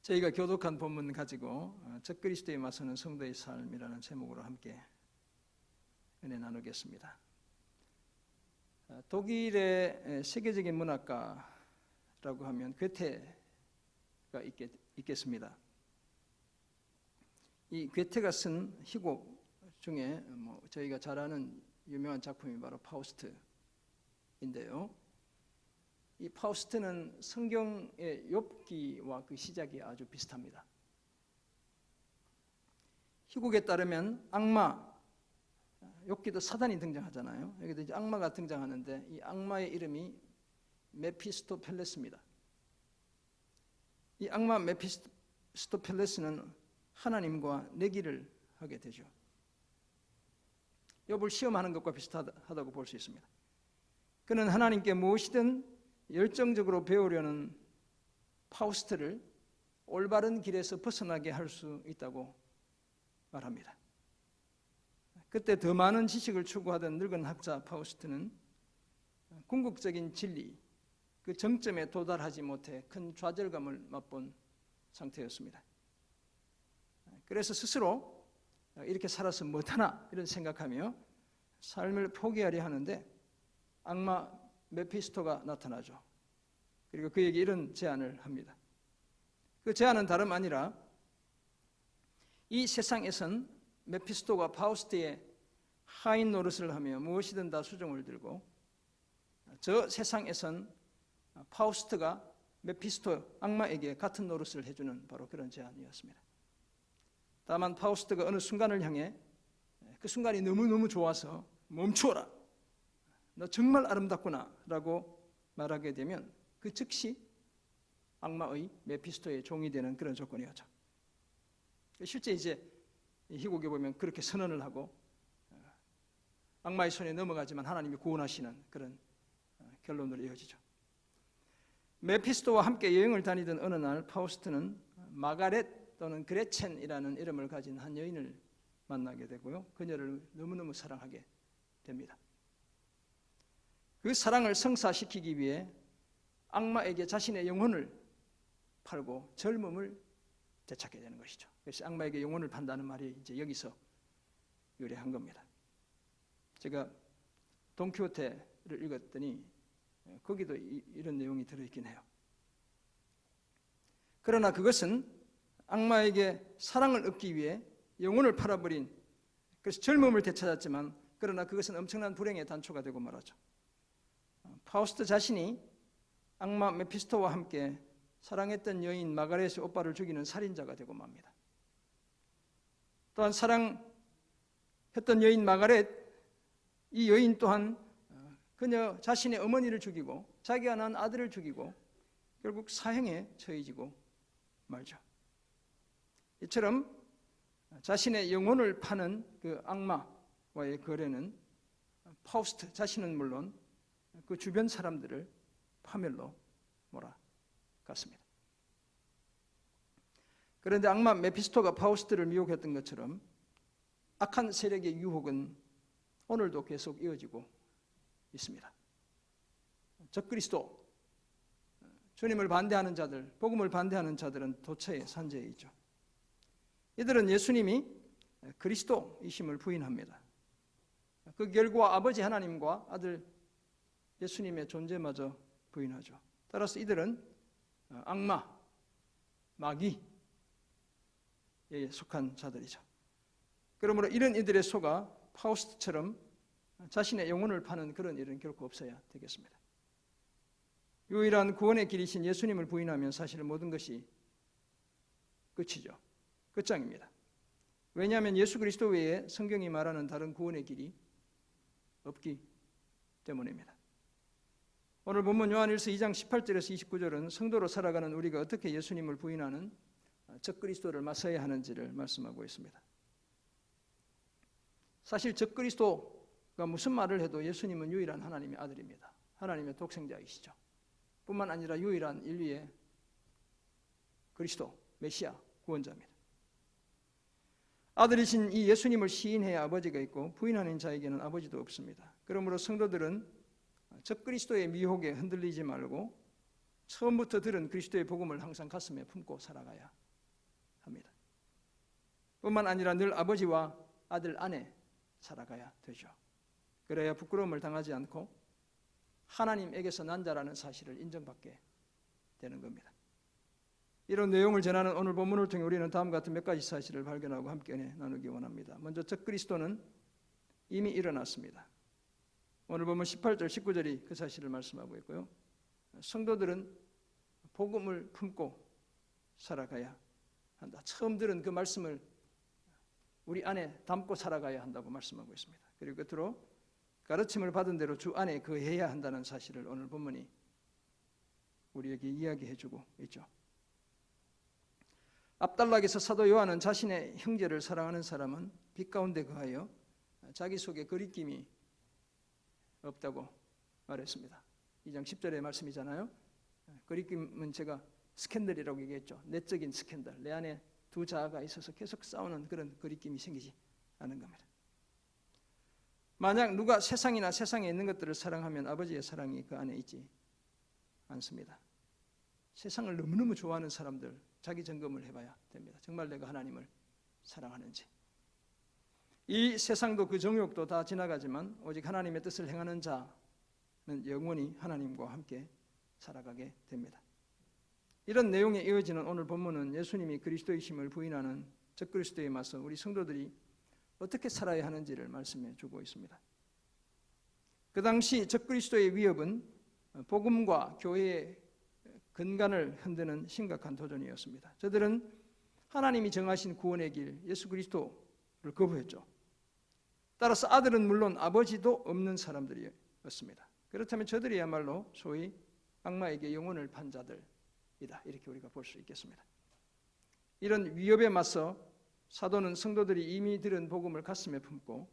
저희가 교독한 본문 가지고 적그리스도에 맞서는 성도의 삶이라는 제목으로 함께 은혜 나누겠습니다. 독일의 세계적인 문학가라고 하면 괴테가 있겠습니다. 이 괴테가 쓴 희곡 중에 저희가 잘 아는 유명한 작품이 바로 파우스트인데요. 이 파우스트는 성경의 욥기와 그 시작이 아주 비슷합니다. 희곡에 따르면 악마, 욥기도 사단이 등장하잖아요. 여기도 이제 악마가 등장하는데 이 악마의 이름이 메피스토펠레스입니다. 이 악마 메피스토펠레스는 하나님과 내기를 하게 되죠. 욥을 시험하는 것과 비슷하다고 볼 수 있습니다. 그는 하나님께 무엇이든 열정적으로 배우려는 파우스트를 올바른 길에서 벗어나게 할 수 있다고 말합니다. 그때 더 많은 지식을 추구하던 늙은 학자 파우스트는 궁극적인 진리, 그 정점에 도달하지 못해 큰 좌절감을 맛본 상태였습니다. 그래서 스스로 이렇게 살아서 못하나 이런 생각하며 삶을 포기하려 하는데 악마 메피스토가 나타나죠. 그리고 그에게 이런 제안을 합니다. 그 제안은 다름 아니라 이 세상에선 메피스토가 파우스트의 하인 노릇을 하며 무엇이든 다 수종을 들고 저 세상에선 파우스트가 메피스토 악마에게 같은 노릇을 해주는 바로 그런 제안이었습니다. 다만 파우스트가 어느 순간을 향해 그 순간이 너무너무 좋아서 멈추어라, 너 정말 아름답구나 라고 말하게 되면 그 즉시 악마의 메피스토의 종이 되는 그런 조건이었죠. 실제 이제 희곡에 보면 그렇게 선언을 하고 악마의 손에 넘어가지만 하나님이 구원하시는 그런 결론으로 이어지죠. 메피스토와 함께 여행을 다니던 어느 날 파우스트는 마가렛 또는 그레첸이라는 이름을 가진 한 여인을 만나게 되고요. 그녀를 너무너무 사랑하게 됩니다. 그 사랑을 성사시키기 위해 악마에게 자신의 영혼을 팔고 젊음을 되찾게 되는 것이죠. 그래서 악마에게 영혼을 판다는 말이 이제 여기서 유래한 겁니다. 제가 돈키호테를 읽었더니 거기도 이런 내용이 들어있긴 해요. 그러나 그것은 악마에게 사랑을 얻기 위해 영혼을 팔아버린, 그래서 젊음을 되찾았지만 그러나 그것은 엄청난 불행의 단초가 되고 말하죠. 파우스트 자신이 악마 메피스토와 함께 사랑했던 여인 마가렛의 오빠를 죽이는 살인자가 되고 맙니다. 또한 사랑했던 여인 마가렛, 이 여인 또한 그녀 자신의 어머니를 죽이고 자기가 낳은 아들을 죽이고 결국 사형에 처해지고 말죠. 이처럼 자신의 영혼을 파는 그 악마와의 거래는 파우스트 자신은 물론 그 주변 사람들을 파멸로 몰아갔습니다. 그런데 악마 메피스토가 파우스트를 미혹했던 것처럼 악한 세력의 유혹은 오늘도 계속 이어지고 있습니다. 적그리스도, 주님을 반대하는 자들, 복음을 반대하는 자들은 도처에 산재해 있죠. 이들은 예수님이 그리스도이심을 부인합니다. 그 결과 아버지 하나님과 아들 예수님의 존재마저 부인하죠. 따라서 이들은 악마, 마귀에 속한 자들이죠. 그러므로 이런 이들의 속아 파우스트처럼 자신의 영혼을 파는 그런 일은 결코 없어야 되겠습니다. 유일한 구원의 길이신 예수님을 부인하면 사실 모든 것이 끝이죠. 끝장입니다. 왜냐하면 예수 그리스도 외에 성경이 말하는 다른 구원의 길이 없기 때문입니다. 오늘 본문 요한일서 2장 18절에서 29절은 성도로 살아가는 우리가 어떻게 예수님을 부인하는 적그리스도를 맞서야 하는지를 말씀하고 있습니다. 사실 적그리스도가 무슨 말을 해도 예수님은 유일한 하나님의 아들입니다. 하나님의 독생자이시죠. 뿐만 아니라 유일한 인류의 그리스도, 메시아, 구원자입니다. 아들이신 이 예수님을 시인해야 아버지가 있고 부인하는 자에게는 아버지도 없습니다. 그러므로 성도들은 적그리스도의 미혹에 흔들리지 말고 처음부터 들은 그리스도의 복음을 항상 가슴에 품고 살아가야 합니다. 뿐만 아니라 늘 아버지와 아들 안에 살아가야 되죠. 그래야 부끄러움을 당하지 않고 하나님에게서 난 자라는 사실을 인정받게 되는 겁니다. 이런 내용을 전하는 오늘 본문을 통해 우리는 다음 같은 몇 가지 사실을 발견하고 함께 나누기 원합니다. 먼저 적그리스도는 이미 일어났습니다. 오늘 본문 18절 19절이 그 사실을 말씀하고 있고요. 성도들은 복음을 품고 살아가야 한다. 처음 들은 그 말씀을 우리 안에 담고 살아가야 한다고 말씀하고 있습니다. 그리고 끝으로 가르침을 받은 대로 주 안에 거해야 한다는 사실을 오늘 본문이 우리에게 이야기해주고 있죠. 앞단락에서 사도 요한은 자신의 형제를 사랑하는 사람은 빛 가운데 거하여 자기 속에 거리낌이 없다고 말했습니다. 2장 10절의 말씀이잖아요. 거리낌은 제가 스캔들이라고 얘기했죠. 내적인 스캔들. 내 안에 두 자아가 있어서 계속 싸우는 그런 거리낌이 생기지 않은 겁니다. 만약 누가 세상이나 세상에 있는 것들을 사랑하면 아버지의 사랑이 그 안에 있지 않습니다. 세상을 너무너무 좋아하는 사람들 자기 점검을 해봐야 됩니다. 정말 내가 하나님을 사랑하는지. 이 세상도 그 정욕도 다 지나가지만 오직 하나님의 뜻을 행하는 자는 영원히 하나님과 함께 살아가게 됩니다. 이런 내용에 이어지는 오늘 본문은 예수님이 그리스도이심을 부인하는 적그리스도에 맞서 우리 성도들이 어떻게 살아야 하는지를 말씀해 주고 있습니다. 그 당시 적그리스도의 위협은 복음과 교회의 근간을 흔드는 심각한 도전이었습니다. 저들은 하나님이 정하신 구원의 길 예수 그리스도를 거부했죠. 따라서 아들은 물론 아버지도 없는 사람들이었습니다. 그렇다면 저들이야말로 소위 악마에게 영혼을 판 자들이다, 이렇게 우리가 볼 수 있겠습니다. 이런 위협에 맞서 사도는 성도들이 이미 들은 복음을 가슴에 품고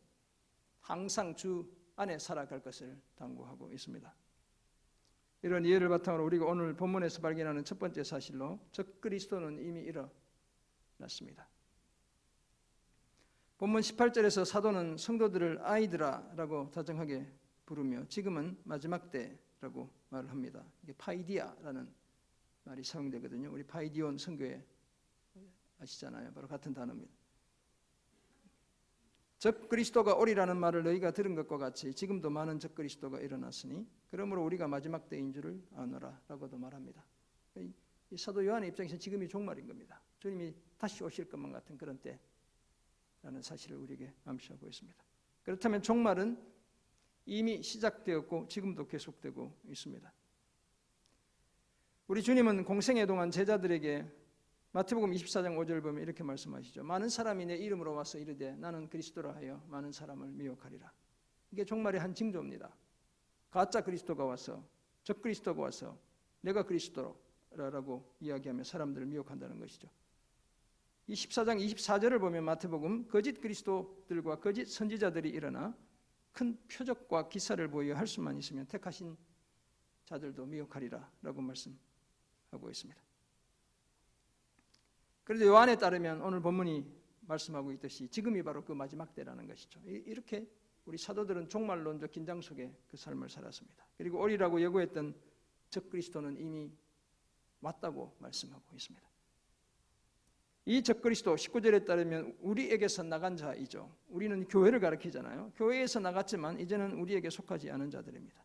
항상 주 안에 살아갈 것을 당부하고 있습니다. 이런 이해를 바탕으로 우리가 오늘 본문에서 발견하는 첫 번째 사실로 적그리스도는 이미 일어났습니다. 본문 18절에서 사도는 성도들을 아이들아라고 다정하게 부르며 지금은 마지막 때라고 말을 합니다. 이게 파이디아라는 말이 사용되거든요. 우리 파이디온 선교에 아시잖아요. 바로 같은 단어입니다. 적그리스도가 오리라는 말을 너희가 들은 것과 같이 지금도 많은 적그리스도가 일어났으니 그러므로 우리가 마지막 때인 줄을 아노라 라고도 말합니다. 이 사도 요한의 입장에서 지금이 종말인 겁니다. 주님이 다시 오실 것만 같은 그런 때라는 사실을 우리에게 암시하고 있습니다. 그렇다면 종말은 이미 시작되었고 지금도 계속되고 있습니다. 우리 주님은 공생애 동안 제자들에게 마태복음 24장 5절 보면 이렇게 말씀하시죠. 많은 사람이 내 이름으로 와서 이르되 나는 그리스도라 하여 많은 사람을 미혹하리라. 이게 종말의 한 징조입니다. 가짜 그리스도가 와서 적그리스도가 와서 내가 그리스도라고 이야기하며 사람들을 미혹한다는 것이죠. 24장 24절을 보면 마태복음 거짓 그리스도들과 거짓 선지자들이 일어나 큰 표적과 기사를 보여 할 수만 있으면 택하신 자들도 미혹하리라 라고 말씀하고 있습니다. 그런데 요한에 따르면 오늘 본문이 말씀하고 있듯이 지금이 바로 그 마지막 때라는 것이죠. 이렇게 우리 사도들은 종말론적 긴장 속에 그 삶을 살았습니다. 그리고 오리라고 예고했던 적그리스도는 이미 왔다고 말씀하고 있습니다. 이 적그리스도 19절에 따르면 우리에게서 나간 자이죠. 우리는 교회를 가리키잖아요. 교회에서 나갔지만 이제는 우리에게 속하지 않은 자들입니다.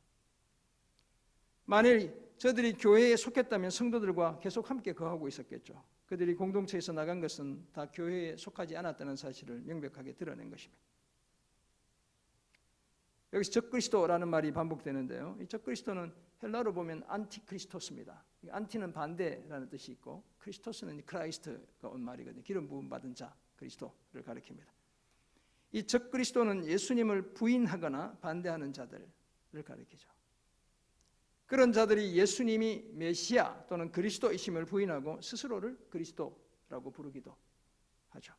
만일 저들이 교회에 속했다면 성도들과 계속 함께 거하고 있었겠죠. 그들이 공동체에서 나간 것은 다 교회에 속하지 않았다는 사실을 명백하게 드러낸 것입니다. 여기서 적그리스도라는 말이 반복되는데요. 이 적그리스도는 헬라어로 보면 안티크리스토스입니다. 안티는 반대라는 뜻이 있고 크리스토스는 크라이스트가 온 말이거든요. 기름 부음 받은 자, 그리스도를 가리킵니다. 이 적그리스도는 예수님을 부인하거나 반대하는 자들을 가리키죠. 그런 자들이 예수님이 메시아 또는 그리스도이심을 부인하고 스스로를 그리스도라고 부르기도 하죠.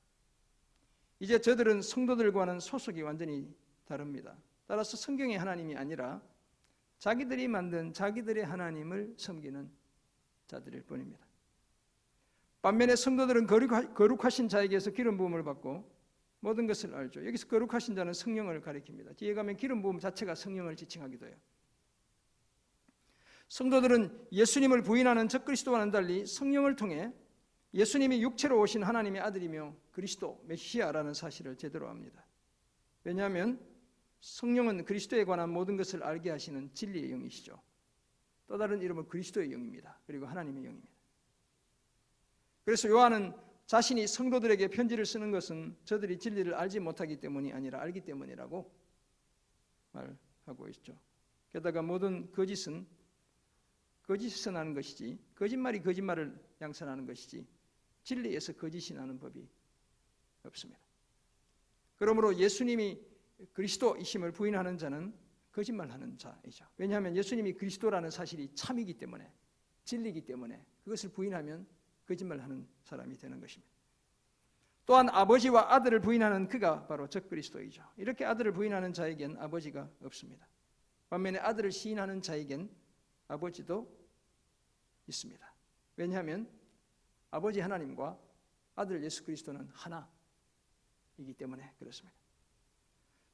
이제 저들은 성도들과는 소속이 완전히 다릅니다. 따라서 성경의 하나님이 아니라 자기들이 만든 자기들의 하나님을 섬기는 자들일 뿐입니다. 반면에 성도들은 거룩하신 자에게서 기름 부음을 받고 모든 것을 알죠. 여기서 거룩하신 자는 성령을 가리킵니다. 뒤에 가면 기름 부음 자체가 성령을 지칭하기도 해요. 성도들은 예수님을 부인하는 적그리스도와는 달리 성령을 통해 예수님이 육체로 오신 하나님의 아들이며 그리스도 메시아라는 사실을 제대로 압니다. 왜냐하면 성령은 그리스도에 관한 모든 것을 알게 하시는 진리의 영이시죠. 또 다른 이름은 그리스도의 영입니다. 그리고 하나님의 영입니다. 그래서 요한은 자신이 성도들에게 편지를 쓰는 것은 저들이 진리를 알지 못하기 때문이 아니라 알기 때문이라고 말하고 있죠. 게다가 모든 거짓은 거짓에서 나는 것이지, 거짓말이 거짓말을 양산하는 것이지 진리에서 거짓이 나는 법이 없습니다. 그러므로 예수님이 그리스도이심을 부인하는 자는 거짓말하는 자이죠. 왜냐하면 예수님이 그리스도라는 사실이 참이기 때문에, 진리이기 때문에 그것을 부인하면 거짓말하는 사람이 되는 것입니다. 또한 아버지와 아들을 부인하는 그가 바로 적그리스도이죠. 이렇게 아들을 부인하는 자에겐 아버지가 없습니다. 반면에 아들을 시인하는 자에겐 아버지도 있습니다. 왜냐하면 아버지 하나님과 아들 예수 그리스도는 하나이기 때문에 그렇습니다.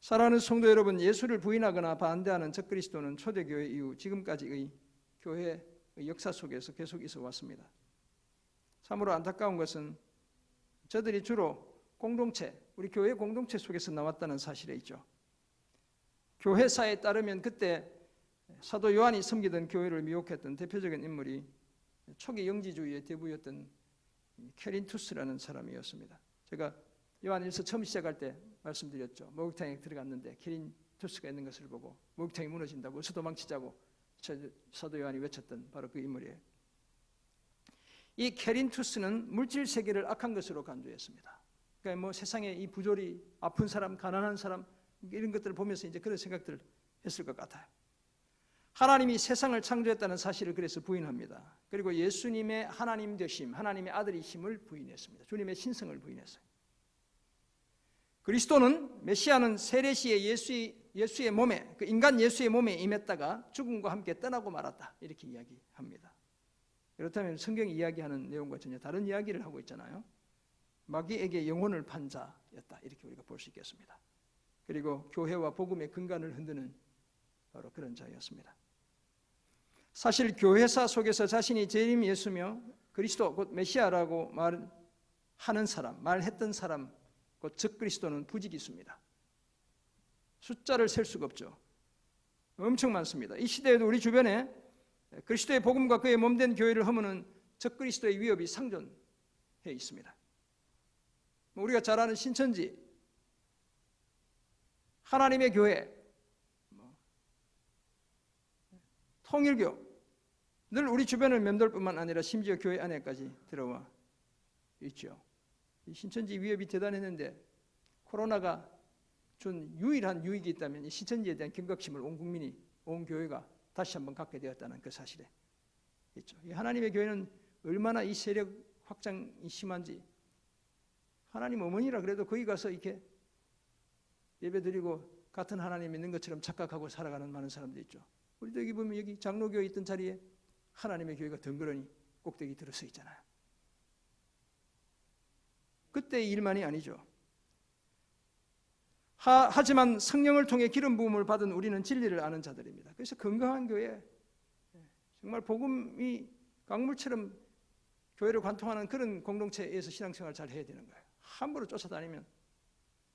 사랑하는 성도 여러분, 예수를 부인하거나 반대하는 적그리스도는 초대교회 이후 지금까지의 교회의 역사 속에서 계속 있어 왔습니다. 참으로 안타까운 것은 저들이 주로 공동체, 우리 교회 공동체 속에서 나왔다는 사실에 있죠. 교회사에 따르면 그때 사도 요한이 섬기던 교회를 미혹했던 대표적인 인물이 초기 영지주의의 대부였던 캐린투스라는 사람이었습니다. 제가 요한일서 처음 시작할 때 말씀드렸죠. 목욕탕에 들어갔는데 캐린투스가 있는 것을 보고 목욕탕이 무너진다고 어서 도망치자고 사도 요한이 외쳤던 바로 그 인물이에요. 이 캐린투스는 물질 세계를 악한 것으로 간주했습니다. 그러니까 뭐 세상에 이 부조리, 아픈 사람, 가난한 사람 이런 것들을 보면서 이제 그런 생각들을 했을 것 같아요. 하나님이 세상을 창조했다는 사실을 그래서 부인합니다. 그리고 예수님의 하나님 되심, 하나님의 아들이심을 부인했습니다. 주님의 신성을 부인했어요. 그리스도는 메시아는 세례시에 예수의 몸에, 그 인간 예수의 몸에 임했다가 죽음과 함께 떠나고 말았다 이렇게 이야기합니다. 그렇다면 성경이 이야기하는 내용과 전혀 다른 이야기를 하고 있잖아요. 마귀에게 영혼을 판 자였다 이렇게 우리가 볼 수 있겠습니다. 그리고 교회와 복음의 근간을 흔드는 바로 그런 자였습니다. 사실 교회사 속에서 자신이 재림 예수며 그리스도 곧 메시아라고 말하는 사람, 말했던 사람 곧 적그리스도는 부지기수입니다. 숫자를 셀 수가 없죠. 엄청 많습니다. 이 시대에도 우리 주변에 그리스도의 복음과 그의 몸된 교회를 허무는 적그리스도의 위협이 상존해 있습니다. 우리가 잘 아는 신천지, 하나님의 교회, 통일교, 늘 우리 주변을 맴돌 뿐만 아니라 심지어 교회 안에까지 들어와 있죠. 이 신천지 위협이 대단했는데 코로나가 준 유일한 유익이 있다면 이 신천지에 대한 경각심을 온 국민이, 온 교회가 다시 한번 갖게 되었다는 그 사실에 있죠. 이 하나님의 교회는 얼마나 이 세력 확장이 심한지, 하나님 어머니라 그래도 거기 가서 이렇게 예배드리고 같은 하나님 있는 것처럼 착각하고 살아가는 많은 사람들이 있죠. 우리도 여기 보면 여기 장로교에 있던 자리에 하나님의 교회가 덩그러니 꼭대기 들어서 있잖아요. 그때의 일만이 아니죠. 하지만 성령을 통해 기름 부음을 받은 우리는 진리를 아는 자들입니다. 그래서 건강한 교회, 정말 복음이 강물처럼 교회를 관통하는 그런 공동체에서 신앙생활을 잘 해야 되는 거예요. 함부로 쫓아다니면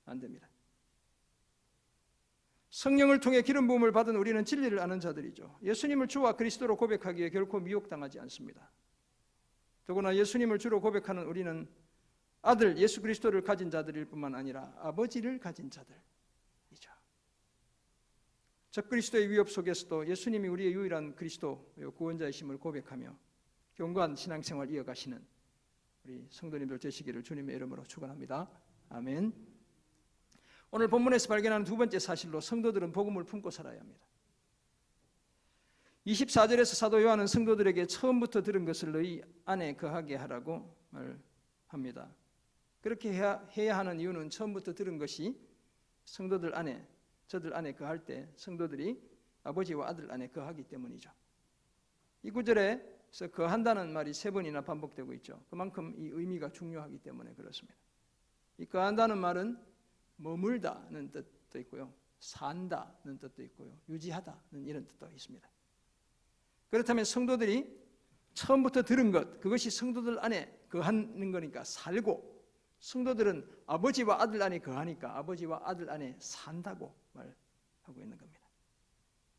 안 됩니다. 성령을 통해 기름 부음을 받은 우리는 진리를 아는 자들이죠. 예수님을 주와 그리스도로 고백하기에 결코 미혹당하지 않습니다. 더구나 예수님을 주로 고백하는 우리는 아들 예수 그리스도를 가진 자들일 뿐만 아니라 아버지를 가진 자들이죠. 적그리스도의 위협 속에서도 예수님이 우리의 유일한 그리스도 구원자이심을 고백하며 견고한 신앙생활 이어가시는 우리 성도님들 되시기를 주님의 이름으로 축원합니다. 아멘. 오늘 본문에서 발견하는 두 번째 사실로 성도들은 복음을 품고 살아야 합니다. 24절에서 사도 요한은 성도들에게 처음부터 들은 것을 너희 안에 거하게 하라고 말합니다. 그렇게 해야 하는 이유는 처음부터 들은 것이 성도들 안에, 저들 안에 거할 때 성도들이 아버지와 아들 안에 거하기 때문이죠. 이 구절에서 거한다는 말이 3번이나 반복되고 있죠. 그만큼 이 의미가 중요하기 때문에 그렇습니다. 이 거한다는 말은 머물다는 뜻도 있고요, 산다는 뜻도 있고요, 유지하다는 이런 뜻도 있습니다. 그렇다면 성도들이 처음부터 들은 것, 그것이 성도들 안에 거하는 거니까 살고, 성도들은 아버지와 아들 안에 거하니까 아버지와 아들 안에 산다고 말하고 있는 겁니다.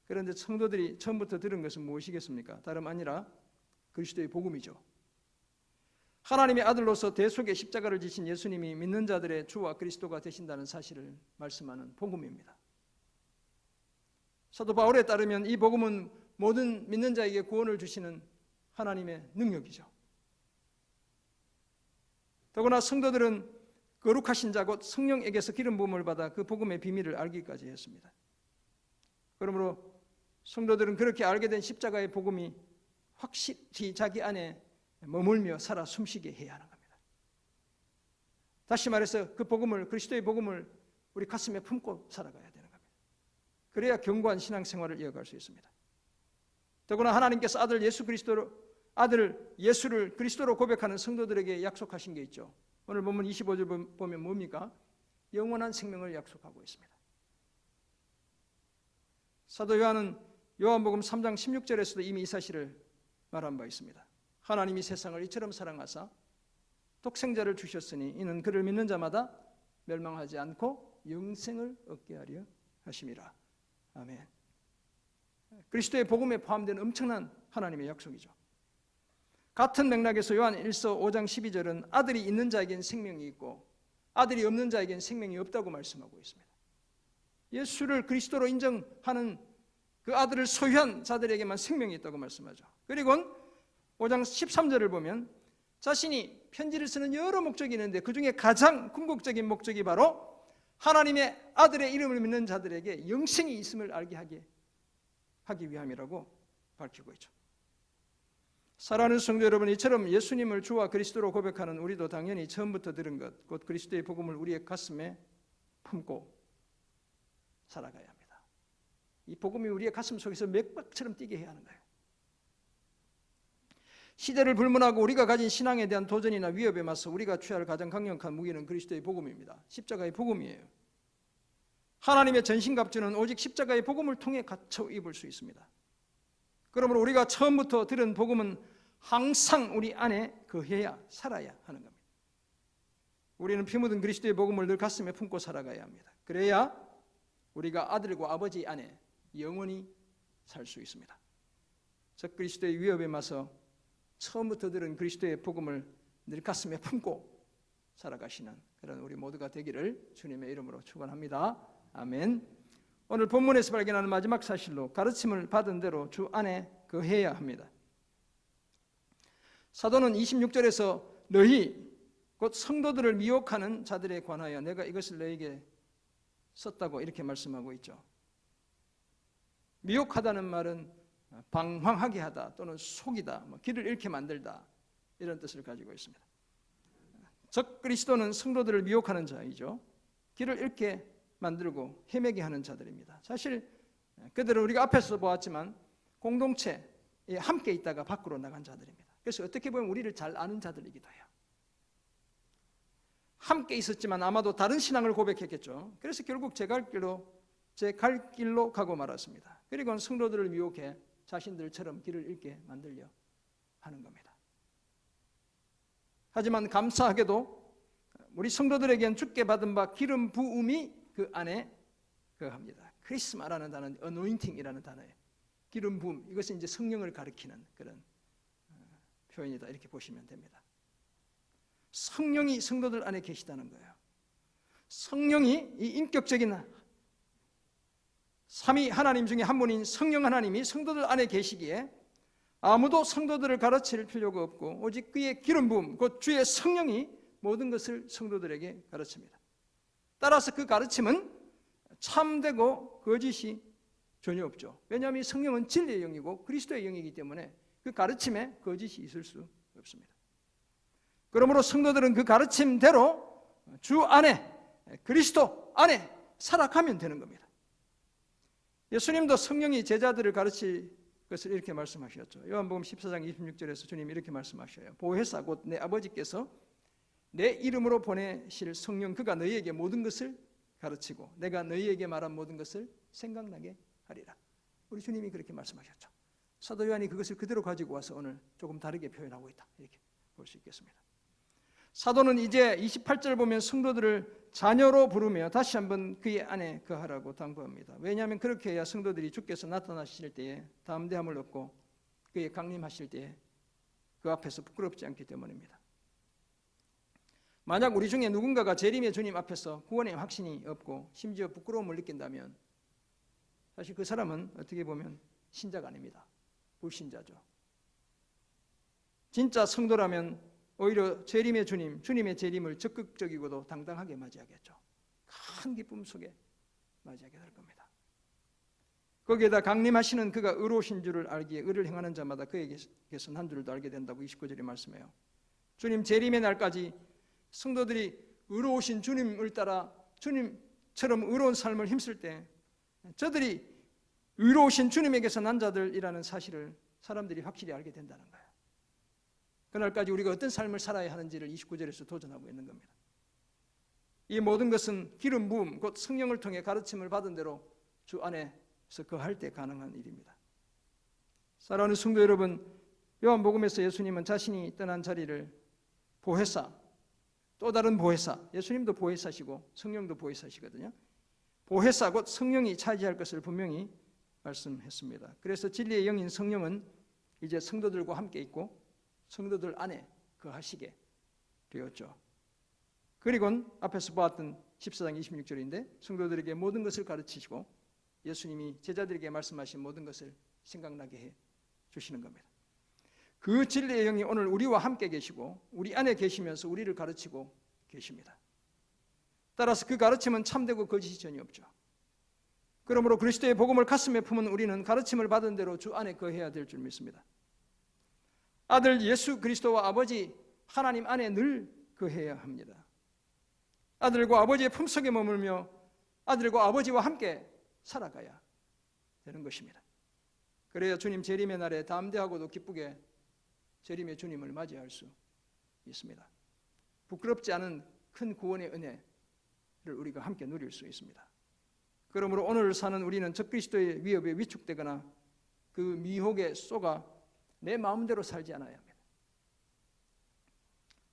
그런데 성도들이 처음부터 들은 것은 무엇이겠습니까? 다름 아니라 그리스도의 복음이죠. 하나님의 아들로서 대속의 십자가를 지신 예수님이 믿는 자들의 주와 그리스도가 되신다는 사실을 말씀하는 복음입니다. 사도 바울에 따르면 이 복음은 모든 믿는 자에게 구원을 주시는 하나님의 능력이죠. 더구나 성도들은 거룩하신 자 곧 성령에게서 기름 부음을 받아 그 복음의 비밀을 알기까지 했습니다. 그러므로 성도들은 그렇게 알게 된 십자가의 복음이 확실히 자기 안에 머물며 살아 숨쉬게 해야 하는 겁니다. 다시 말해서 그 복음을, 그리스도의 복음을 우리 가슴에 품고 살아가야 되는 겁니다. 그래야 견고한 신앙생활을 이어갈 수 있습니다. 더구나 하나님께서 아들 예수를 그리스도로 고백하는 성도들에게 약속하신 게 있죠. 오늘 본문 25절 보면 뭡니까? 영원한 생명을 약속하고 있습니다. 사도 요한은 요한복음 3장 16절에서도 이미 이 사실을 말한 바 있습니다. 하나님이 세상을 이처럼 사랑하사 독생자를 주셨으니 이는 그를 믿는 자마다 멸망하지 않고 영생을 얻게 하려 하심이라. 아멘. 그리스도의 복음에 포함된 엄청난 하나님의 약속이죠. 같은 맥락에서 요한 1서 5장 12절은 아들이 있는 자에겐 생명이 있고 아들이 없는 자에겐 생명이 없다고 말씀하고 있습니다. 예수를 그리스도로 인정하는 그 아들을 소유한 자들에게만 생명이 있다고 말씀하죠. 그리고 5장 13절을 보면 자신이 편지를 쓰는 여러 목적이 있는데 그 중에 가장 궁극적인 목적이 바로 하나님의 아들의 이름을 믿는 자들에게 영생이 있음을 알게 하기 위함이라고 밝히고 있죠. 사랑하는 성도 여러분, 이처럼 예수님을 주와 그리스도로 고백하는 우리도 당연히 처음부터 들은 것, 곧 그리스도의 복음을 우리의 가슴에 품고 살아가야 합니다. 이 복음이 우리의 가슴 속에서 맥박처럼 뛰게 해야 하는 거예요. 시대를 불문하고 우리가 가진 신앙에 대한 도전이나 위협에 맞서 우리가 취할 가장 강력한 무기는 그리스도의 복음입니다. 십자가의 복음이에요. 하나님의 전신갑주는 오직 십자가의 복음을 통해 갖춰 입을 수 있습니다. 그러므로 우리가 처음부터 들은 복음은 항상 우리 안에 거해야 살아야 하는 겁니다. 우리는 피 묻은 그리스도의 복음을 늘 가슴에 품고 살아가야 합니다. 그래야 우리가 아들과 아버지 안에 영원히 살 수 있습니다. 적 그리스도의 위협에 맞서 처음부터 들은 그리스도의 복음을 늘 가슴에 품고 살아가시는 그런 우리 모두가 되기를 주님의 이름으로 축원합니다. 아멘. 오늘 본문에서 발견하는 마지막 사실로 가르침을 받은 대로 주 안에 거해야 합니다. 사도는 26절에서 너희 곧 성도들을 미혹하는 자들에 관하여 내가 이것을 너에게 썼다고 이렇게 말씀하고 있죠. 미혹하다는 말은 방황하게 하다 또는 속이다, 길을 잃게 만들다 이런 뜻을 가지고 있습니다. 적 그리스도는 성도들을 미혹하는 자이죠. 길을 잃게 만들고 헤매게 하는 자들입니다. 사실 그들은 우리가 앞에서 보았지만 공동체에 함께 있다가 밖으로 나간 자들입니다. 그래서 어떻게 보면 우리를 잘 아는 자들이기도 해요. 함께 있었지만 아마도 다른 신앙을 고백했겠죠. 그래서 결국 제 갈 길로 가고 말았습니다. 그리고 성도들을 미혹해 자신들처럼 길을 잃게 만들려 하는 겁니다. 하지만 감사하게도 우리 성도들에겐 주께 받은 바 기름 부음이 그 안에 거합니다. 크리스마라는 단어는 어노인팅이라는 단어예요. 기름 부음, 이것은 이제 성령을 가리키는 그런 표현이다 이렇게 보시면 됩니다. 성령이 성도들 안에 계시다는 거예요. 성령이 이 인격적인 삼위 하나님 중에 한 분인 성령 하나님이 성도들 안에 계시기에 아무도 성도들을 가르칠 필요가 없고 오직 그의 기름 부음, 곧 주의 성령이 모든 것을 성도들에게 가르칩니다. 따라서 그 가르침은 참되고 거짓이 전혀 없죠. 왜냐하면 성령은 진리의 영이고 그리스도의 영이기 때문에 그 가르침에 거짓이 있을 수 없습니다. 그러므로 성도들은 그 가르침대로 주 안에 그리스도 안에 살아가면 되는 겁니다. 예수님도 성령이 제자들을 가르칠 것을 이렇게 말씀하셨죠. 요한복음 14장 26절에서 주님이 이렇게 말씀하셔요. 보혜사 곧 내 아버지께서 내 이름으로 보내실 성령 그가 너희에게 모든 것을 가르치고 내가 너희에게 말한 모든 것을 생각나게 하리라. 우리 주님이 그렇게 말씀하셨죠. 사도 요한이 그것을 그대로 가지고 와서 오늘 조금 다르게 표현하고 있다, 이렇게 볼 수 있겠습니다. 사도는 이제 28절 보면 성도들을 자녀로 부르며 다시 한번 그의 안에 거하라고 당부합니다. 왜냐하면 그렇게 해야 성도들이 주께서 나타나실 때에 담대함을 얻고 그의 강림하실 때에 그 앞에서 부끄럽지 않기 때문입니다. 만약 우리 중에 누군가가 재림의 주님 앞에서 구원의 확신이 없고 심지어 부끄러움을 느낀다면 사실 그 사람은 어떻게 보면 신자가 아닙니다. 불신자죠. 진짜 성도라면 오히려 재림의 주님, 주님의 재림을 적극적이고도 당당하게 맞이하겠죠. 큰 기쁨 속에 맞이하게 될 겁니다. 거기에다 강림하시는 그가 의로우신 줄을 알기에 의를 행하는 자마다 그에게서 난 줄도 알게 된다고 29절에 말씀해요. 주님 재림의 날까지 성도들이 의로우신 주님을 따라 주님처럼 의로운 삶을 힘쓸 때 저들이 의로우신 주님에게서 난 자들이라는 사실을 사람들이 확실히 알게 된다는 거예요. 그날까지 우리가 어떤 삶을 살아야 하는지를 29절에서 도전하고 있는 겁니다. 이 모든 것은 기름 부음 곧 성령을 통해 가르침을 받은 대로 주 안에서 거할 때 가능한 일입니다. 사랑하는 성도 여러분, 요한복음에서 예수님은 자신이 떠난 자리를 보혜사, 또 다른 보혜사, 예수님도 보혜사시고 성령도 보혜사시거든요. 보혜사 곧 성령이 차지할 것을 분명히 말씀했습니다. 그래서 진리의 영인 성령은 이제 성도들과 함께 있고 성도들 안에 거하시게 되었죠. 그리고 앞에서 보았던 14장 26절인데 성도들에게 모든 것을 가르치시고 예수님이 제자들에게 말씀하신 모든 것을 생각나게 해 주시는 겁니다. 그 진리의 영이 오늘 우리와 함께 계시고 우리 안에 계시면서 우리를 가르치고 계십니다. 따라서 그 가르침은 참되고 거짓이 전혀 없죠. 그러므로 그리스도의 복음을 가슴에 품은 우리는 가르침을 받은 대로 주 안에 거해야 될 줄 믿습니다. 아들 예수 그리스도와 아버지 하나님 안에 늘 거해야 합니다. 아들과 아버지의 품속에 머물며 아들과 아버지와 함께 살아가야 되는 것입니다. 그래야 주님 재림의 날에 담대하고도 기쁘게 재림의 주님을 맞이할 수 있습니다. 부끄럽지 않은 큰 구원의 은혜를 우리가 함께 누릴 수 있습니다. 그러므로 오늘 사는 우리는 적그리스도의 위협에 위축되거나 그 미혹에 쏘가 내 마음대로 살지 않아야 합니다.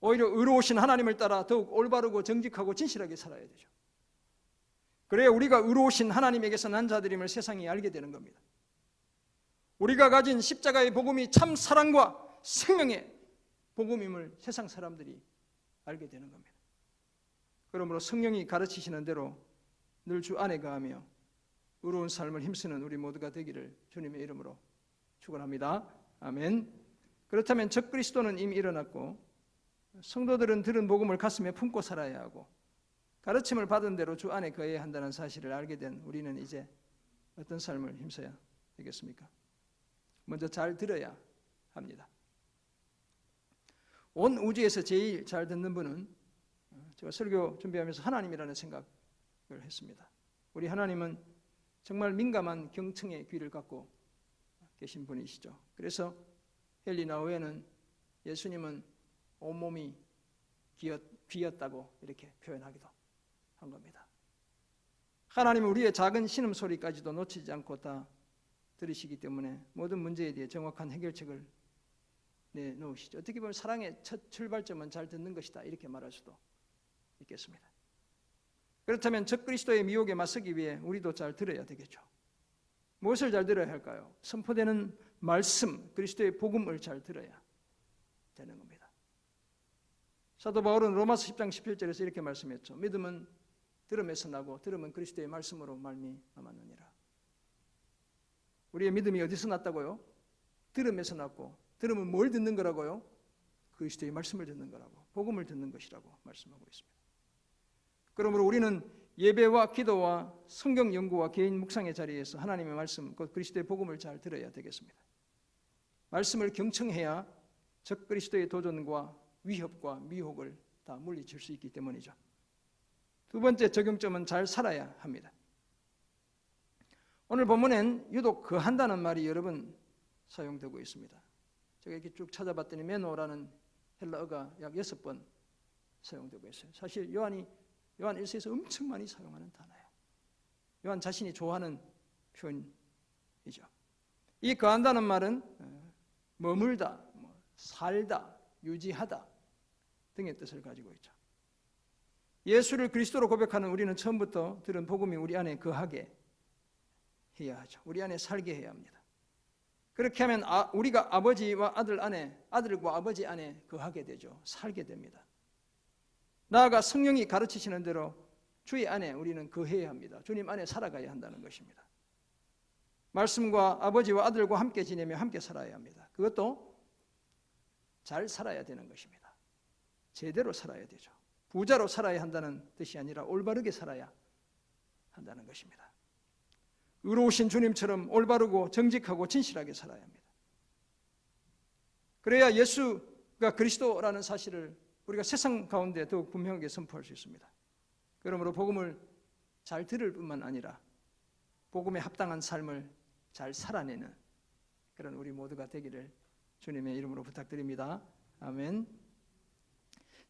오히려 의로우신 하나님을 따라 더욱 올바르고 정직하고 진실하게 살아야 되죠. 그래야 우리가 의로우신 하나님에게서 난 자들임을 세상이 알게 되는 겁니다. 우리가 가진 십자가의 복음이 참 사랑과 생명의 복음임을 세상 사람들이 알게 되는 겁니다. 그러므로 성령이 가르치시는 대로 늘 주 안에 거하며 의로운 삶을 힘쓰는 우리 모두가 되기를 주님의 이름으로 축원합니다. 아멘. 그렇다면 적그리스도는 이미 일어났고 성도들은 들은 복음을 가슴에 품고 살아야 하고 가르침을 받은 대로 주 안에 거해야 한다는 사실을 알게 된 우리는 이제 어떤 삶을 힘써야 되겠습니까? 먼저 잘 들어야 합니다. 온 우주에서 제일 잘 듣는 분은 제가 설교 준비하면서 하나님이라는 생각을 했습니다. 우리 하나님은 정말 민감한 경청의 귀를 갖고 계신 분이시죠. 그래서 헨리 나우에는 예수님은 온몸이 귀였다고 이렇게 표현하기도 한 겁니다. 하나님은 우리의 작은 신음소리까지도 놓치지 않고 다 들으시기 때문에 모든 문제에 대해 정확한 해결책을 내놓으시죠. 어떻게 보면 사랑의 첫 출발점은 잘 듣는 것이다 이렇게 말할 수도 있겠습니다. 그렇다면 적그리스도의 미혹에 맞서기 위해 우리도 잘 들어야 되겠죠. 무엇을 잘 들어야 할까요? 선포되는 말씀, 그리스도의 복음을 잘 들어야 되는 겁니다. 사도 바울은 로마서 10장 17절에서 이렇게 말씀했죠. 믿음은 들음에서 나고 들음은 그리스도의 말씀으로 말미암았느니라. 우리의 믿음이 어디서 났다고요? 들음에서 났고 들음은 뭘 듣는 거라고요? 그리스도의 말씀을 듣는 거라고, 복음을 듣는 것이라고 말씀하고 있습니다. 그러므로 우리는 예배와 기도와 성경 연구와 개인 묵상의 자리에서 하나님의 말씀, 곧 그리스도의 복음을 잘 들어야 되겠습니다. 말씀을 경청해야 적그리스도의 도전과 위협과 미혹을 다 물리칠 수 있기 때문이죠. 두 번째 적용점은 잘 살아야 합니다. 오늘 본문엔 유독 거한다는 말이 여러 번 사용되고 있습니다. 제가 이렇게 쭉 찾아봤더니 메노라는 헬라어가 약 6번 사용되고 있어요. 사실 요한 1서에서 엄청 많이 사용하는 단어예요. 요한 자신이 좋아하는 표현이죠. 이 거한다는 말은 머물다, 살다, 유지하다 등의 뜻을 가지고 있죠. 예수를 그리스도로 고백하는 우리는 처음부터 들은 복음이 우리 안에 거하게 해야 하죠. 우리 안에 살게 해야 합니다. 그렇게 하면 우리가 아버지와 아들 안에, 아들과 아버지 안에 거하게 되죠. 살게 됩니다. 나아가 성령이 가르치시는 대로 주의 안에 우리는 거해야 합니다. 주님 안에 살아가야 한다는 것입니다. 말씀과 아버지와 아들과 함께 지내며 함께 살아야 합니다. 그것도 잘 살아야 되는 것입니다. 제대로 살아야 되죠. 부자로 살아야 한다는 뜻이 아니라 올바르게 살아야 한다는 것입니다. 의로우신 주님처럼 올바르고 정직하고 진실하게 살아야 합니다. 그래야 예수가 그리스도라는 사실을 우리가 세상 가운데 더욱 분명하게 선포할 수 있습니다. 그러므로 복음을 잘 들을 뿐만 아니라 복음에 합당한 삶을 잘 살아내는 그런 우리 모두가 되기를 주님의 이름으로 부탁드립니다. 아멘.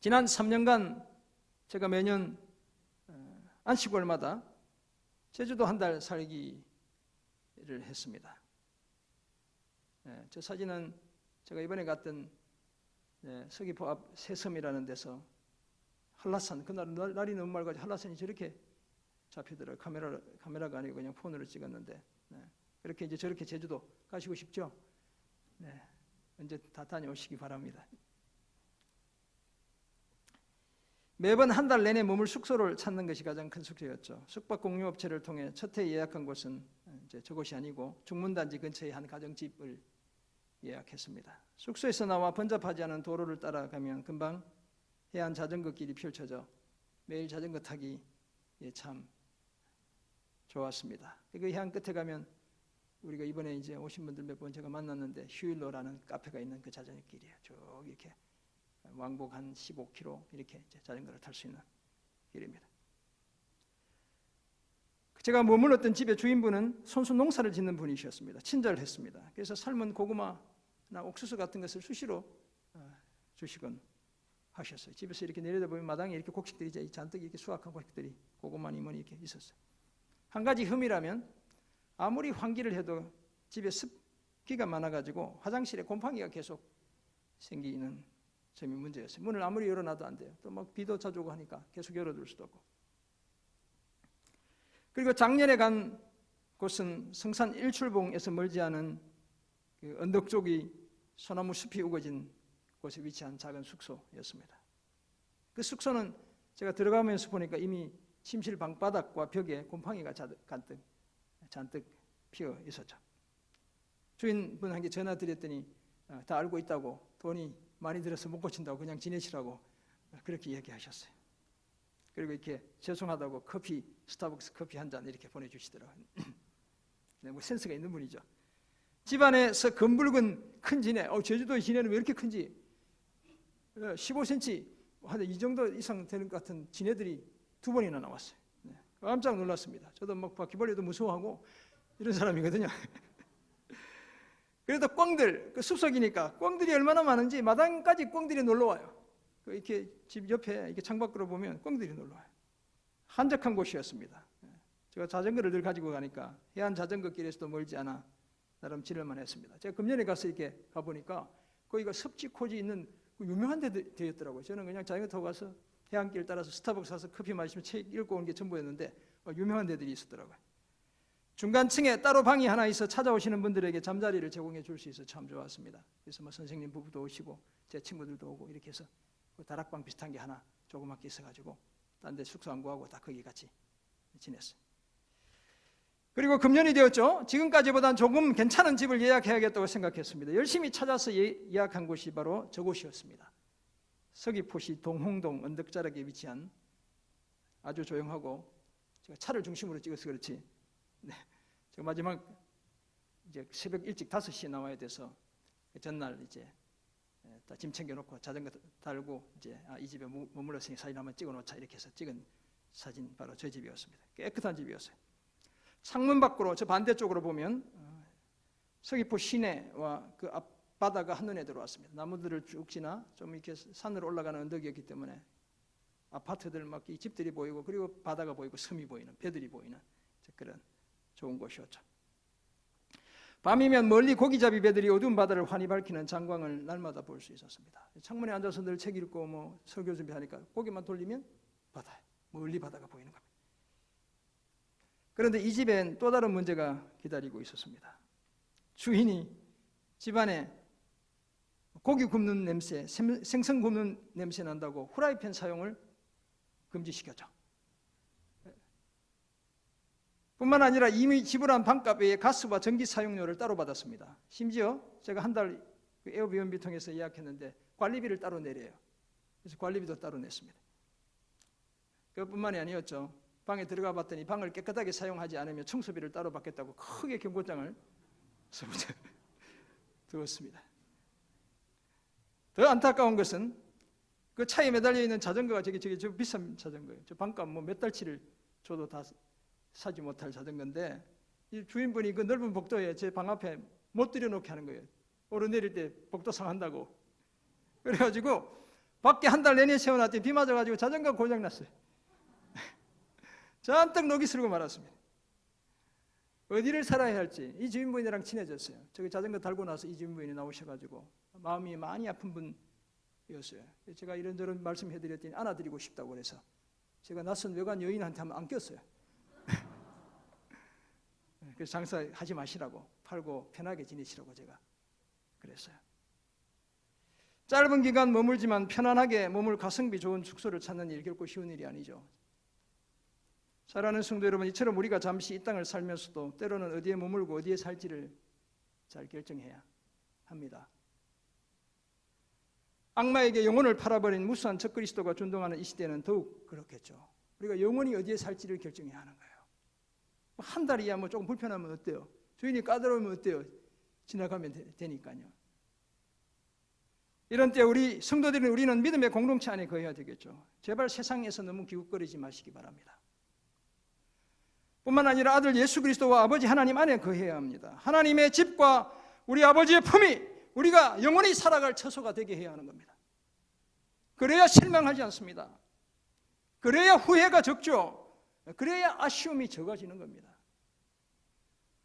지난 3년간 제가 매년 안식월마다 제주도 한 달 살기를 했습니다. 저 사진은 제가 이번에 갔던 서귀포 앞 새섬이라는 데서 한라산, 그날 날이 너무 맑아서 한라산이 저렇게 잡히더라고요. 카메라가 아니고 그냥 폰으로 찍었는데 그렇게 이제 저렇게 제주도 가시고 싶죠? 언제 다 다녀오시기 바랍니다. 매번 한 달 내내 머물 숙소를 찾는 것이 가장 큰 숙제였죠. 숙박 공유업체를 통해 첫 해 예약한 곳은 이제 저곳이 아니고 중문단지 근처의 한 가정집을 예약했습니다. 숙소에서 나와 번잡하지 않은 도로를 따라가면 금방 해안 자전거 길이 펼쳐져 매일 자전거 타기 참 좋았습니다. 그 해안 끝에 가면 우리가 이번에 이제 오신 분들 몇 번 제가 만났는데 휴일로라는 카페가 있는 그 자전거 길이에요. 쭉 이렇게 왕복 한 15km 이렇게 자전거를 탈 수 있는 길입니다. 제가 머물렀던 집의 주인분은 손수 농사를 짓는 분이셨습니다. 친절했습니다. 그래서 삶은 고구마나 옥수수 같은 것을 수시로 주시곤 하셨어요. 집에서 이렇게 내려다보면 마당에 이렇게 곡식들이 잔뜩 이렇게 수확한 곡식들이 고구마니 뭐니 이렇게 있었어요. 한 가지 흠이라면 아무리 환기를 해도 집에 습기가 많아가지고 화장실에 곰팡이가 계속 생기는 점이 문제였어요. 문을 아무리 열어놔도 안 돼요. 또 막 비도 자주 오고 하니까 계속 열어둘 수도 없고. 그리고 작년에 간 곳은 성산 일출봉에서 멀지 않은 그 언덕 쪽이 소나무 숲이 우거진 곳에 위치한 작은 숙소였습니다. 그 숙소는 제가 들어가면서 보니까 이미 침실 방바닥과 벽에 곰팡이가 잔뜩 피어 있었죠. 주인분에게 전화 드렸더니 다 알고 있다고, 돈이 많이 들어서 못 고친다고 그냥 지내시라고 그렇게 얘기하셨어요. 그리고 이렇게 죄송하다고 커피, 스타벅스 커피 한 잔 이렇게 보내주시더라고요. 뭐 센스가 있는 분이죠. 집안에서 검붉은 큰 지네, 제주도의 지네는 왜 이렇게 큰지 15cm 한 이 정도 이상 되는 것 같은 지네들이 2번이나 나왔어요. 깜짝 놀랐습니다. 저도 막 바퀴벌레도 무서워하고 이런 사람이거든요. 그래도 꿩들, 그 숲속이니까 꿩들이 얼마나 많은지 마당까지 꿩들이 놀러와요. 이렇게 집 옆에 이렇게 창밖으로 보면 꿩들이 놀러와요. 한적한 곳이었습니다. 제가 자전거를 늘 가지고 가니까 해안 자전거 길에서도 멀지 않아 나름 지낼만 했습니다. 제가 금년에 가서 이렇게 가보니까 거기가 섭지코지 있는 유명한 데였더라고요. 저는 그냥 자전거 타고 가서 해안길 따라서 스타벅스 가서 커피 마시면 책 읽고 온 게 전부였는데 유명한 데들이 있었더라고요. 중간층에 따로 방이 하나 있어 찾아오시는 분들에게 잠자리를 제공해 줄 수 있어 참 좋았습니다. 그래서 뭐 선생님 부부도 오시고 제 친구들도 오고 이렇게 해서 다락방 비슷한 게 하나 조그맣게 있어가지고 딴 데 숙소 안 구하고 다 거기 같이 지냈어요. 그리고 금년이 되었죠. 지금까지보단 조금 괜찮은 집을 예약해야겠다고 생각했습니다. 열심히 찾아서 예약한 곳이 바로 저곳이었습니다. 서귀포시 동홍동 언덕자락에 위치한 아주 조용하고 제가 차를 중심으로 찍어서 그렇지. 제가 마지막 이제 새벽 일찍 5시에 나와야 돼서 전날 이제 다 짐 챙겨놓고 자전거 달고 이제 이 집에 머물렀으니 사진 한번 찍어놓자 이렇게 해서 찍은 사진 바로 저 집이었습니다. 깨끗한 집이었어요. 창문 밖으로 저 반대쪽으로 보면 서귀포 시내와 그 앞바다가 한눈에 들어왔습니다. 나무들을 쭉 지나 좀 이렇게 산으로 올라가는 언덕이었기 때문에 아파트들 막 이 집들이 보이고 그리고 바다가 보이고 섬이 보이는 배들이 보이는 그런 좋은 곳이었죠. 밤이면 멀리 고기잡이 배들이 어두운 바다를 환히 밝히는 장광을 날마다 볼 수 있었습니다. 창문에 앉아서 늘 책 읽고 뭐 설교 준비하니까 고개만 돌리면 바다에 멀리 바다가 보이는 겁니다. 그런데 이 집엔 또 다른 문제가 기다리고 있었습니다. 주인이 집안에 고기 굽는 냄새, 생선 굽는 냄새 난다고 후라이팬 사용을 금지시켰죠. 뿐만 아니라 이미 지불한 반값 외에 가스와 전기 사용료를 따로 받았습니다. 심지어 제가 한 달 에어비앤비 통해서 예약했는데 관리비를 따로 내려요. 그래서 관리비도 따로 냈습니다. 그것뿐만이 아니었죠. 방에 들어가 봤더니 방을 깨끗하게 사용하지 않으면 청소비를 따로 받겠다고 크게 경고장을 두었습니다. 더 안타까운 것은 그 차에 매달려 있는 자전거가 저게 저 비싼 자전거예요. 저 반값 뭐 몇 달치를 줘도 다 사지 못할 자전거인데 이 주인분이 그 넓은 복도에 제 방 앞에 못 들여놓게 하는 거예요. 오르내릴 때 복도 상한다고. 그래가지고 밖에 한 달 내내 세워놨더니 비 맞아가지고 자전거 고장났어요. 잔뜩 녹이 슬고 말았습니다. 어디를 살아야 할지 이 주인분이랑 친해졌어요. 저기 자전거 달고 나서 이 주인분이 나오셔가지고 마음이 많이 아픈 분이었어요. 제가 이런저런 말씀해드렸더니 안아드리고 싶다고 그래서 제가 낯선 외간 여인한테 한번 안겼어요. 그래서 장사하지 마시라고, 팔고 편하게 지내시라고 제가 그랬어요. 짧은 기간 머물지만 편안하게 머물 가성비 좋은 숙소를 찾는 일 결코 쉬운 일이 아니죠. 사랑하는 성도 여러분, 이처럼 우리가 잠시 이 땅을 살면서도 때로는 어디에 머물고 어디에 살지를 잘 결정해야 합니다. 악마에게 영혼을 팔아버린 무수한 적그리스도가 존동하는 이 시대는 더욱 그렇겠죠. 우리가 영혼이 어디에 살지를 결정해야 하는 거예요. 한 달이야 뭐 조금 불편하면 어때요? 주인이 까다로우면 어때요? 지나가면 되니까요. 이런 때 우리 성도들은 우리는 믿음의 공동체 안에 거해야 되겠죠. 제발 세상에서 너무 기웃거리지 마시기 바랍니다. 뿐만 아니라 아들 예수 그리스도와 아버지 하나님 안에 거해야 합니다. 하나님의 집과 우리 아버지의 품이 우리가 영원히 살아갈 처소가 되게 해야 하는 겁니다. 그래야 실망하지 않습니다. 그래야 후회가 적죠. 그래야 아쉬움이 적어지는 겁니다.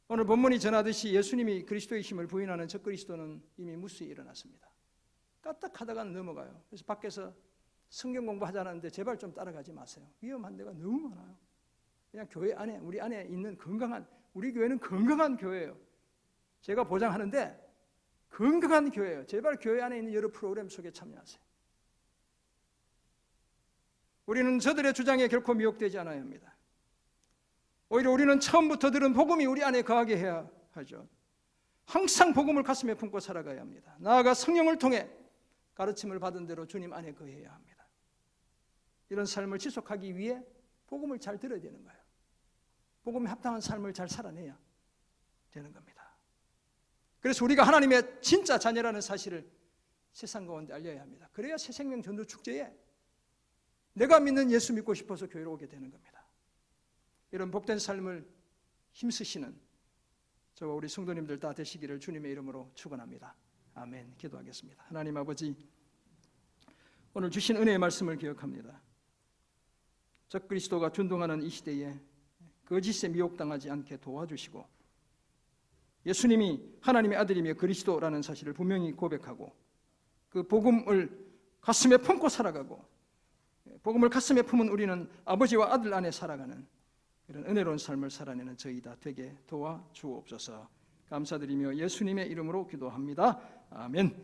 오늘 본문이 전하듯이 예수님이 그리스도의 힘을 부인하는 적그리스도는 이미 무수히 일어났습니다. 까딱하다가 넘어가요. 그래서 밖에서 성경 공부하자는데 제발 좀 따라가지 마세요. 위험한 데가 너무 많아요. 그냥 교회 안에, 우리 안에 있는 건강한, 우리 교회는 건강한 교회예요. 제가 보장하는데 건강한 교회예요. 제발 교회 안에 있는 여러 프로그램 속에 참여하세요. 우리는 저들의 주장에 결코 미혹되지 않아야 합니다. 오히려 우리는 처음부터 들은 복음이 우리 안에 거하게 해야 하죠. 항상 복음을 가슴에 품고 살아가야 합니다. 나아가 성령을 통해 가르침을 받은 대로 주님 안에 거해야 합니다. 이런 삶을 지속하기 위해 복음을 잘 들어야 되는 거예요. 복음에 합당한 삶을 잘 살아내야 되는 겁니다. 그래서 우리가 하나님의 진짜 자녀라는 사실을 세상 가운데 알려야 합니다. 그래야 새생명 전도 축제에 내가 믿는 예수 믿고 싶어서 교회로 오게 되는 겁니다. 이런 복된 삶을 힘쓰시는 저와 우리 성도님들 다 되시기를 주님의 이름으로 축원합니다. 아멘. 기도하겠습니다. 하나님 아버지, 오늘 주신 은혜의 말씀을 기억합니다. 적그리스도가 존동하는 이 시대에 거짓에 미혹당하지 않게 도와주시고 예수님이 하나님의 아들이며 그리스도라는 사실을 분명히 고백하고 그 복음을 가슴에 품고 살아가고 복음을 가슴에 품은 우리는 아버지와 아들 안에 살아가는 이런 은혜로운 삶을 살아내는 저희 다 되게 도와주옵소서. 감사드리며 예수님의 이름으로 기도합니다. 아멘.